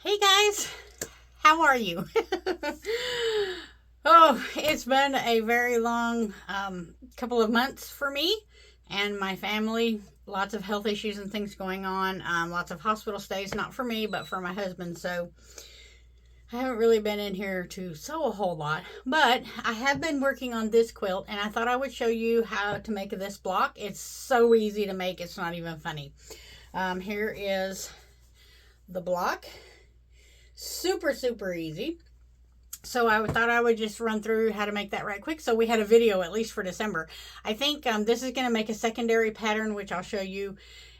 Hey guys, how are you? Oh, it's been a very long couple of months for me and my family. Lots of health issues and things going on. Lots of hospital stays, not for me, but for my husband. So I haven't really been in here to sew a whole lot. But I have been working on this quilt, and I thought I would show you how to make this block. It's so easy to make, it's not even funny. Here is the block. Super easy. So I thought I would just run through how to make that right quick. So we had a video at least for December. I think this is going to make a secondary pattern, which I'll show you,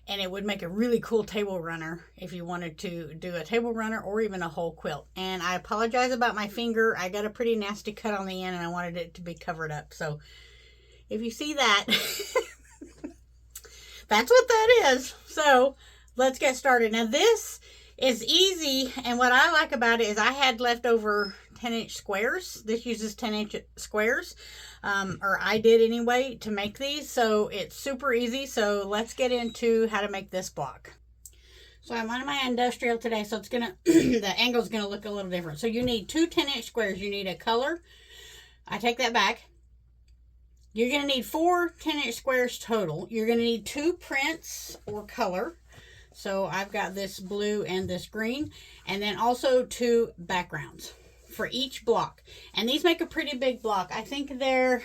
and it would make a really cool table runner if you wanted to do a table runner or even a whole quilt. And I apologize about my finger. I got a pretty nasty cut on the end and I wanted it to be covered up. So if you see that, that's what that is. So let's get started. Now this is easy, and what I like about it is I had leftover 10-inch squares. This uses 10-inch squares, or I did anyway, to make these, so it's super easy. So let's get into how to make this block. So I'm on my industrial today, so it's gonna the angle's gonna look a little different. So you need two 10-inch squares. You need a color. I take that back. You're gonna need four 10-inch squares total. You're gonna need two prints or color. So I've got this blue and this green, and then also two backgrounds for each block. And these make a pretty big block. I think I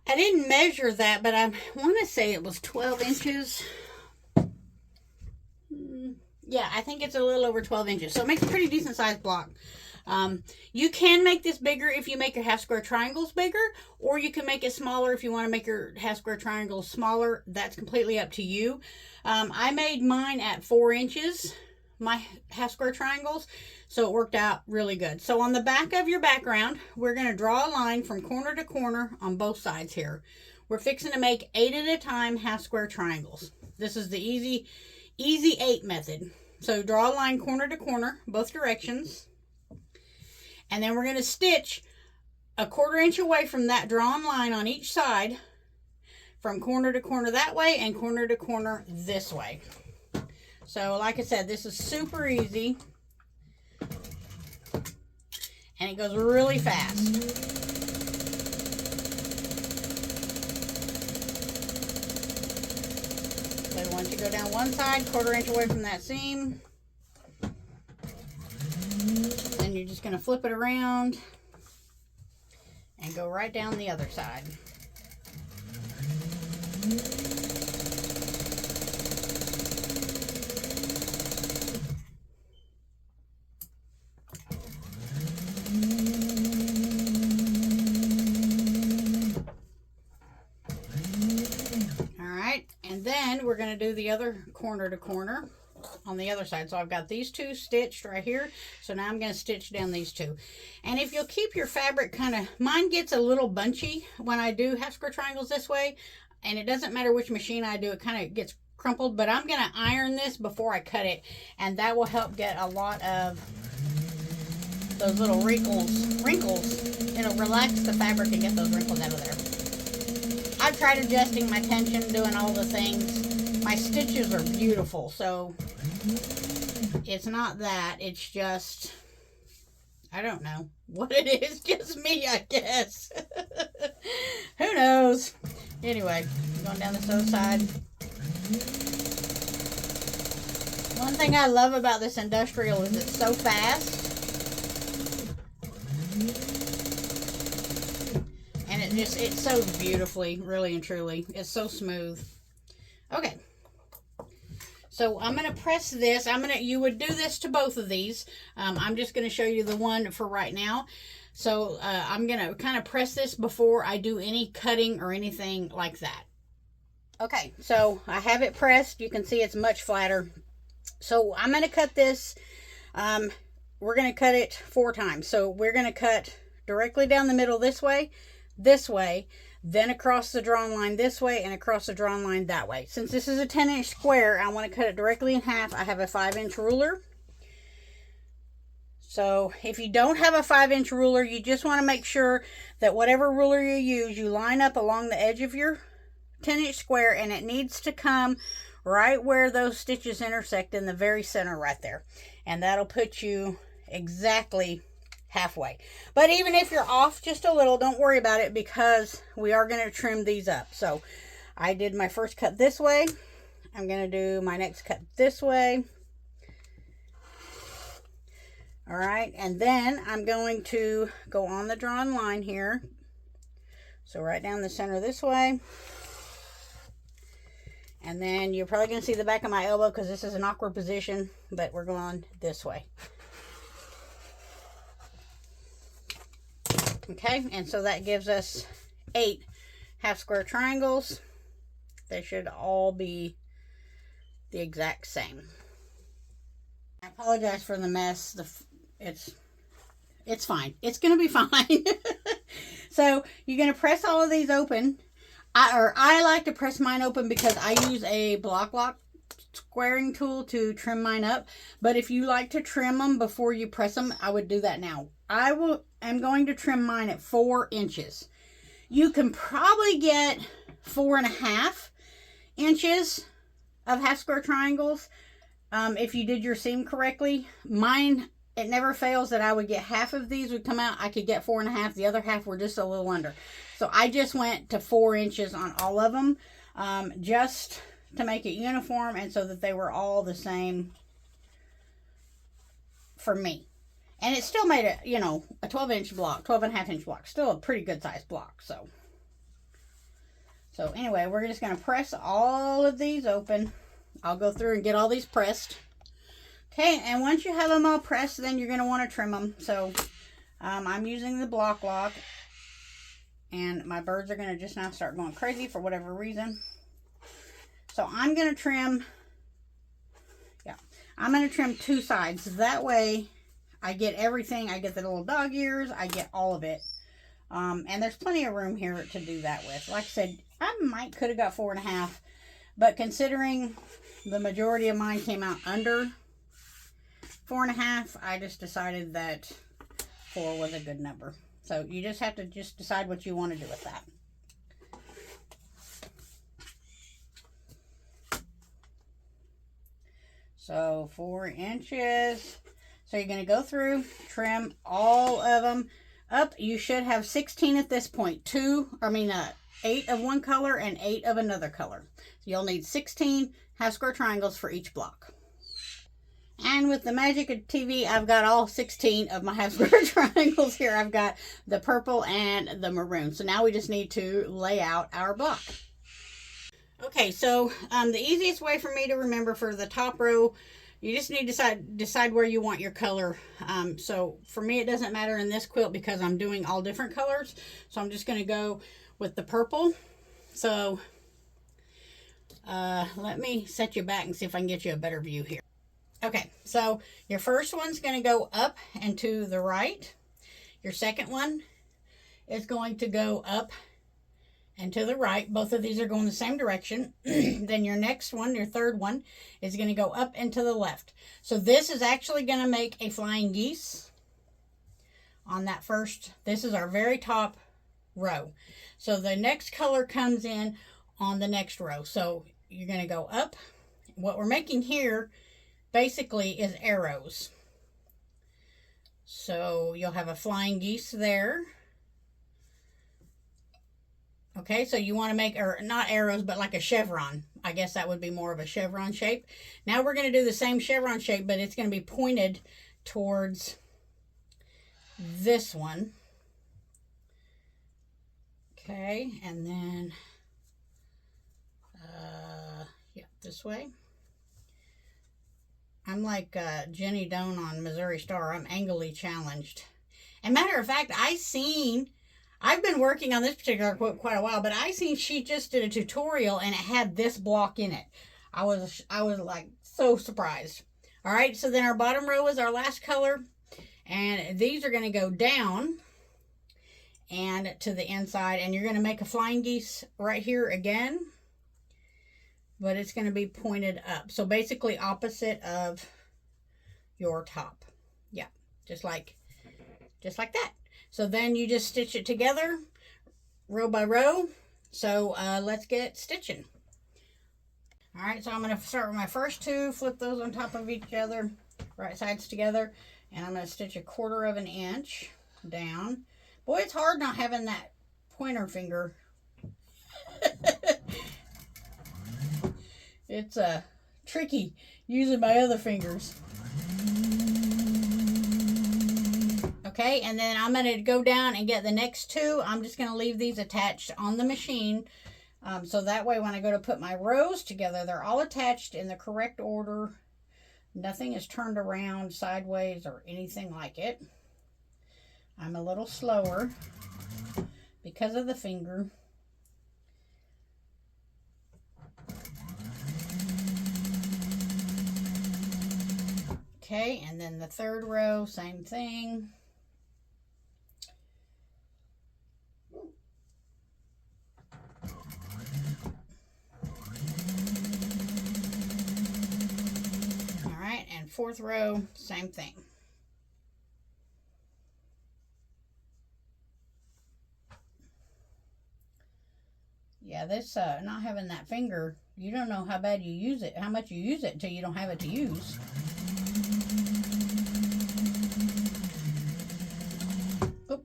didn't measure that, but I want to say it was 12 inches. Yeah, I think it's a little over 12 inches. So it makes a pretty decent sized block. You can make this bigger if you make your half square triangles bigger, or you can make it smaller if you want to make your half square triangles smaller. That's completely up to you. I made mine at 4 inches, my half square triangles, so it worked out really good. So on the back of your background, we're going to draw a line from corner to corner on both sides here. We're fixing to make 8 at a time half square triangles. This is the easy 8 method. So draw a line corner to corner, both directions. And then we're going to stitch a 1/4 inch away from that drawn line on each side, from corner to corner that way and corner to corner this way. So like I said, this is super easy and it goes really fast. So once you go down one side, 1/4 inch away from that seam, then you're just going to flip it around and go right down the other side. Alright, and then we're going to do the other corner to corner on the other side. So I've got these two stitched right here. So now I'm going to stitch down these two. And if you'll keep your fabric mine gets a little bunchy when I do half square triangles this way. And it doesn't matter which machine I do, it kind of gets crumpled. But I'm going to iron this before I cut it. And that will help get a lot of those little wrinkles. It'll relax the fabric and get those wrinkles out of there. I've tried adjusting my tension, doing all the things. My stitches are beautiful, so it's not that. It's just, I don't know what it is. Just me, I guess. Who knows? Anyway, going down this other side. One thing I love about this industrial is it's so fast. And it sews beautifully, really and truly. It's so smooth. Okay. So I'm going to press this. You would do this to both of these. I'm just going to show you the one for right now. So I'm going to kind of press this before I do any cutting or anything like that. Okay, so I have it pressed. You can see it's much flatter. So I'm going to cut this. We're going to cut it 4 times. So we're going to cut directly down the middle this way, then across the drawn line this way, and across the drawn line that way. Since this is a 10-inch square, I want to cut it directly in half. I have a 5-inch ruler. So if you don't have a 5-inch ruler, you just want to make sure that whatever ruler you use, you line up along the edge of your 10-inch square, and it needs to come right where those stitches intersect, in the very center right there. And that'll put you exactly halfway. But even if you're off just a little, don't worry about it, because we are going to trim these up. So I did my first cut this way. I'm going to do my next cut this way. All right, and then I'm going to go on the drawn line here. So right down the center this way. And then you're probably going to see the back of my elbow because this is an awkward position, but we're going this way. Okay, and so that gives us 8 half square triangles. They should all be the exact same. I apologize for the mess. It's fine. It's going to be fine. So you're going to press all of these open. I like to press mine open because I use a block lock squaring tool to trim mine up. But if you like to trim them before you press them, I would do that now. I'm going to trim mine at 4 inches. You can probably get 4.5 inches of half square triangles if you did your seam correctly. Mine, it never fails that I would get half of these would come out. I could get 4.5. The other half were just a little under. So I just went to 4 inches on all of them, just to make it uniform and so that they were all the same for me. And it still made it, you know, a 12-inch block, 12.5-inch block. Still a pretty good sized block. So anyway, we're just going to press all of these open. I'll go through and get all these pressed. Okay, and once you have them all pressed, then you're going to want to trim them. So I'm using the block lock. And my birds are going to just now start going crazy for whatever reason. So I'm going to trim, I'm going to trim 2 sides. That way I get everything. I get the little dog ears. I get all of it. And there's plenty of room here to do that with. Like I said, I could have got 4.5. But considering the majority of mine came out under 4.5, I just decided that 4 was a good number. So you just have to decide what you want to do with that. So 4 inches. So you're going to go through, trim all of them up. You should have 16 at this point. 8 of one color and 8 of another color. So you'll need 16 half square triangles for each block. And with the magic of TV, I've got all 16 of my half square triangles here. I've got the purple and the maroon. So now we just need to lay out our block. Okay, so the easiest way for me to remember for the top row, you just need to decide where you want your color. So for me, it doesn't matter in this quilt because I'm doing all different colors. So I'm just going to go with the purple. So let me set you back and see if I can get you a better view here. Okay, so your first one's going to go up and to the right. Your second one is going to go up and to the right. Both of these are going the same direction. Then your next one, your third one, is going to go up and to the left. So this is actually going to make a flying geese on that first. This is our very top row. So the next color comes in on the next row. So you're going to go up. What we're making here basically is arrows. So you'll have a flying geese there. Okay, so you want to make, or not arrows, but like a chevron. I guess that would be more of a chevron shape. Now we're going to do the same chevron shape, but it's going to be pointed towards this one. Okay, and then, this way. I'm like Jenny Doan on Missouri Star. I'm angrily challenged. And matter of fact, I've been working on this particular quote quite a while, but I seen she just did a tutorial and it had this block in it. I was like so surprised. All right, so then our bottom row is our last color, and these are going to go down and to the inside, and you're going to make a flying geese right here again, but it's going to be pointed up. So basically opposite of your top. Yeah, just like that. So then you just stitch it together row by row. So let's get stitching. All right, so I'm going to start with my first two, flip those on top of each other, right sides together, and I'm going to stitch 1/4 inch down. Boy, it's hard not having that pointer finger. It's tricky using my other fingers. Okay, and then I'm going to go down and get the next two. I'm just going to leave these attached on the machine. So that way when I go to put my rows together, they're all attached in the correct order. Nothing is turned around sideways or anything like it. I'm a little slower because of the finger. Okay, and then the third row, same thing. And fourth row, same thing. Yeah, this not having that finger, you don't know how bad you use it, how much you use it until you don't have it to use. Oop.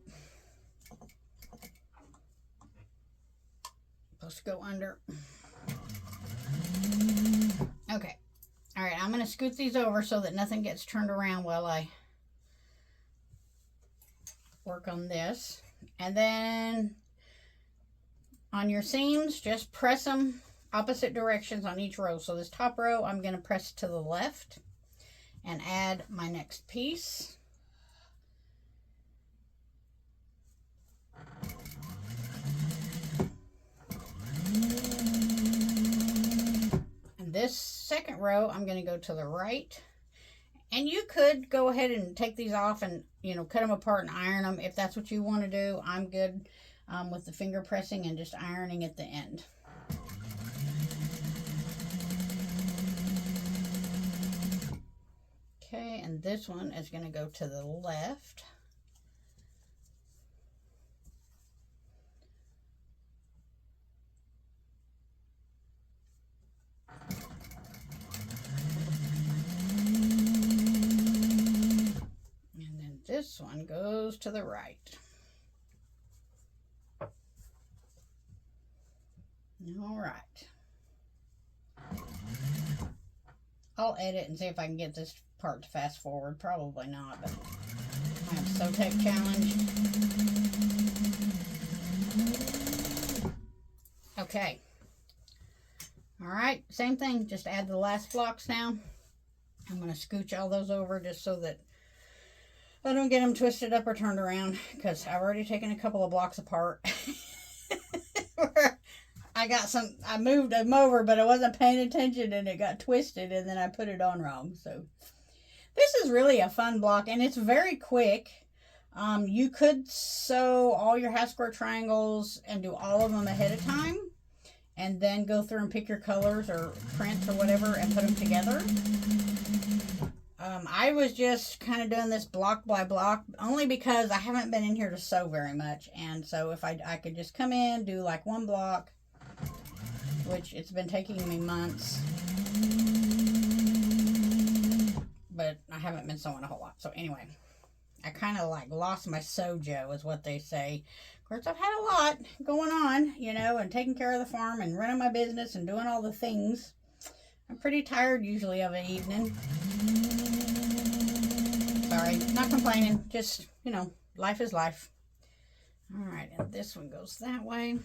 Supposed to go under. Okay. All right, I'm going to scoot these over so that nothing gets turned around while I work on this. And then on your seams, just press them opposite directions on each row. So this top row, I'm going to press to the left and add my next piece. This second row, I'm going to go to the right, and you could go ahead and take these off and, you know, cut them apart and iron them if that's what you want to do. I'm good with the finger pressing and just ironing at the end. Okay, and this one is going to go to the left. This one goes to the right. All right. I'll edit and see if I can get this part to fast forward. Probably not, but I'm so tech challenged. Okay. All right, same thing. Just add the last blocks now. I'm going to scooch all those over just so that I don't get them twisted up or turned around, because I've already taken a couple of blocks apart. I moved them over, but I wasn't paying attention and it got twisted, and then I put it on wrong. So this is really a fun block, and it's very quick. You could sew all your half square triangles and do all of them ahead of time, and then go through and pick your colors or prints or whatever and put them together. I was just kind of doing this block by block, only because I haven't been in here to sew very much. And so if I could just come in, do like one block, which it's been taking me months, but I haven't been sewing a whole lot. So anyway, I kind of like lost my sojo is what they say. Of course, I've had a lot going on, you know, and taking care of the farm and running my business and doing all the things. I'm pretty tired usually of an evening. Sorry, not complaining, just, you know, life is life. All right, and this one goes that way.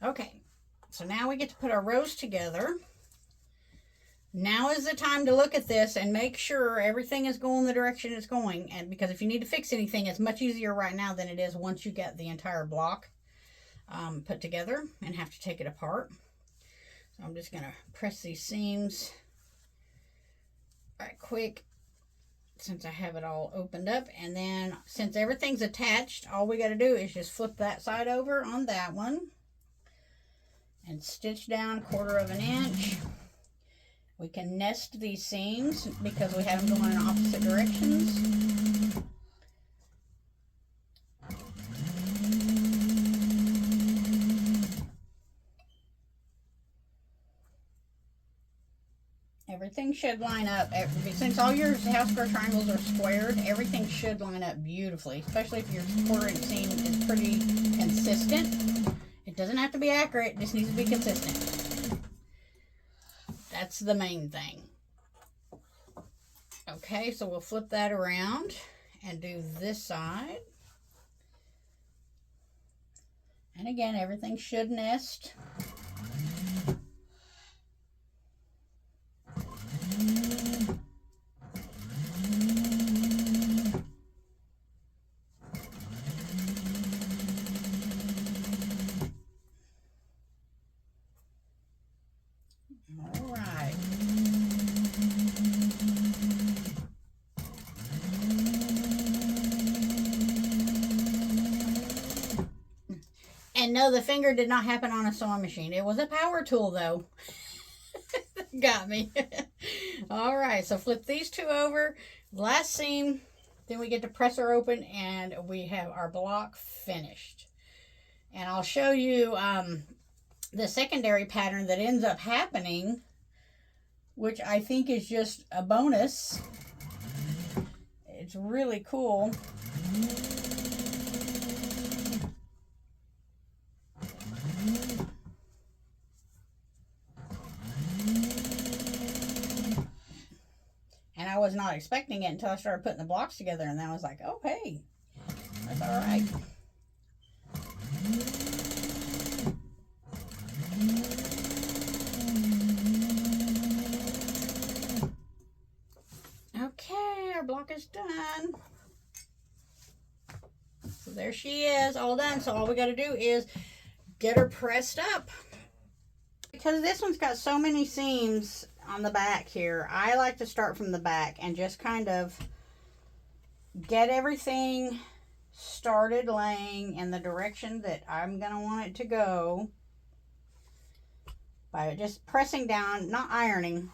Okay, so now we get to put our rows together. Now is the time to look at this and make sure everything is going the direction it's going. And because if you need to fix anything, it's much easier right now than it is once you get the entire block put together and have to take it apart. So I'm just going to press these seams right quick since I have it all opened up. And then since everything's attached, all we got to do is just flip that side over on that one and stitch down 1/4 inch. We can nest these seams because we have them going in opposite directions. Everything should line up. Since all your house square triangles are squared, everything should line up beautifully, especially if your quarter-inch seam is pretty consistent. It doesn't have to be accurate, it just needs to be consistent. That's the main thing. Okay, so we'll flip that around and do this side. And again, everything should nest. All right. And no, the finger did not happen on a sewing machine. It was a power tool, though. Got me. All right, so flip these two over. Last seam. Then we get to press her open, and we have our block finished. And I'll show you the secondary pattern that ends up happening, which I think is just a bonus. It's really cool. And I was not expecting it until I started putting the blocks together, and then I was like, oh, hey, that's all right. Okay, our block is done. So there she is, all done. So all we got to do is get her pressed up. Because this one's got so many seams on the back here, I like to start from the back and just kind of get everything started laying in the direction that I'm going to want it to go by just pressing down, not ironing,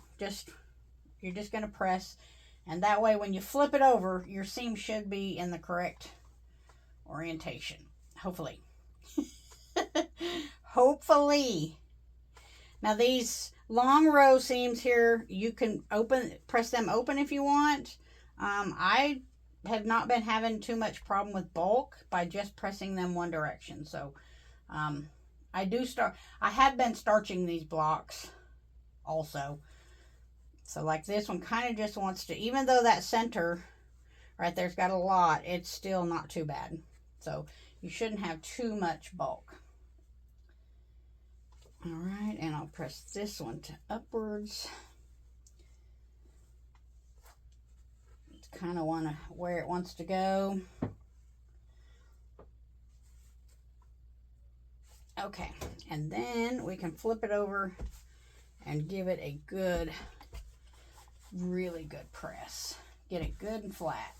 you're just going to press, and that way when you flip it over, your seam should be in the correct orientation, hopefully. Hopefully. Now these long row seams here, you can press them open if you want. I have not been having too much problem with bulk by just pressing them one direction. So I have been starching these blocks also. So like this one kind of just wants to, even though that center right there's got a lot, it's still not too bad. So you shouldn't have too much bulk. All right, and I'll press this one to upwards. It's kind of where it wants to go. Okay, and then we can flip it over and give it a good, really good press. Get it good and flat.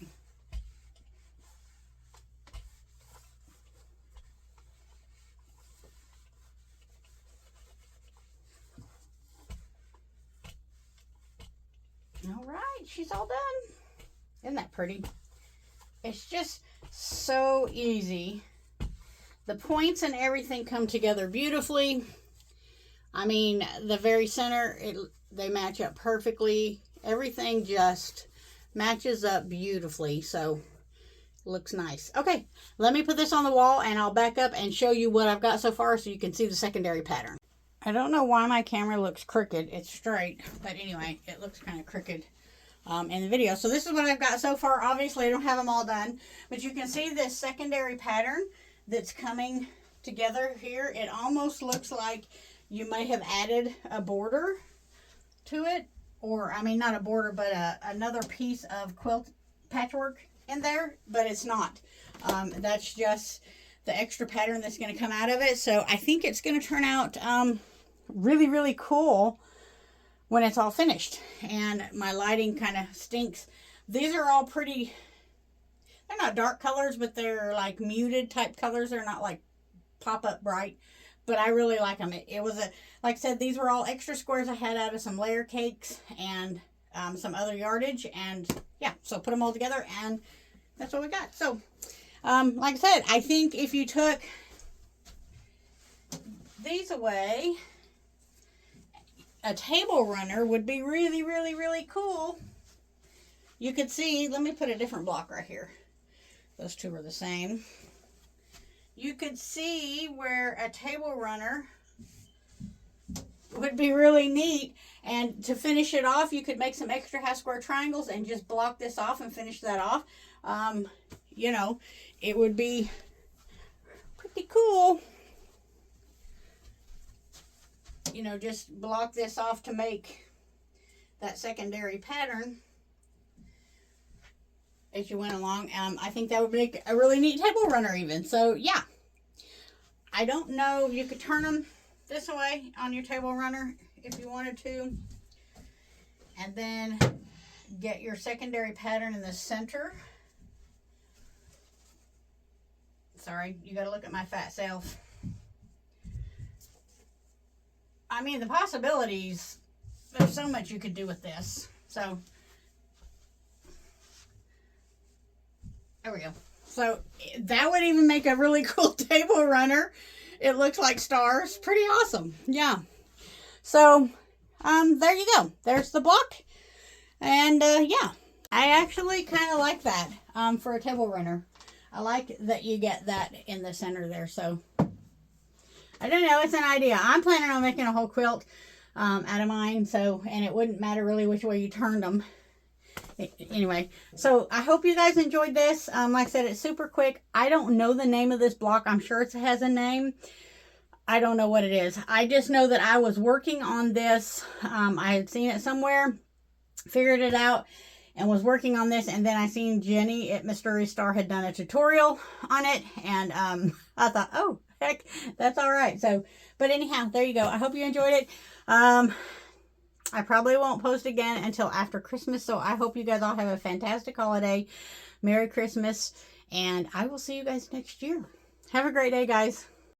All right, she's all done. Isn't that pretty? It's just so easy. The points and everything come together beautifully. I mean, the very center, they match up perfectly. Everything just matches up beautifully, so it looks nice. Okay, let me put this on the wall, and I'll back up and show you what I've got so far so you can see the secondary pattern. I don't know why my camera looks crooked. It's straight, but anyway, it looks kind of crooked in the video. So this is what I've got so far. Obviously, I don't have them all done, but you can see this secondary pattern that's coming together here. It almost looks like you may have added a border to it, or I mean, not a border, but another piece of quilt patchwork in there, but it's not. That's just the extra pattern that's going to come out of it. So I think it's going to turn out really, really cool when it's all finished. And my lighting kind of stinks. These are all pretty, they're not dark colors, but they're like muted type colors. They're not like pop up bright, but I really like them. It was like I said, these were all extra squares I had out of some layer cakes and some other yardage. And yeah, so put them all together and that's what we got. So, like I said, I think if you took these away, a table runner would be really, really, really cool. You could see, let me put a different block right here. Those two are the same. You could see where a table runner would be really neat. And to finish it off, you could make some extra half square triangles and just block this off and finish that off. You know, it would be pretty cool. You know, just block this off to make that secondary pattern as you went along. I think that would make a really neat table runner even. So yeah, I don't know, you could turn them this way on your table runner if you wanted to, and then get your secondary pattern in the center. Sorry, you got to look at my fat self. I mean, the possibilities, there's so much you could do with this. So there we go. So that would even make a really cool table runner. It looks like stars. Pretty awesome. Yeah. So there you go. There's the block. And yeah, I actually kind of like that for a table runner. I like that you get that in the center there. So I don't know. It's an idea. I'm planning on making a whole quilt out of mine. So, and it wouldn't matter really which way you turned them. Anyway, so I hope you guys enjoyed this. Like I said, it's super quick. I don't know the name of this block. I'm sure it has a name. I don't know what it is. I just know that I was working on this. I had seen it somewhere, figured it out, and was working on this. And then I seen Jenny at Mystery Star had done a tutorial on it. And I thought, oh, heck, that's all right. So, but anyhow, there you go. I hope you enjoyed it. I probably won't post again until after Christmas. So I hope you guys all have a fantastic holiday. Merry Christmas. And I will see you guys next year. Have a great day, guys.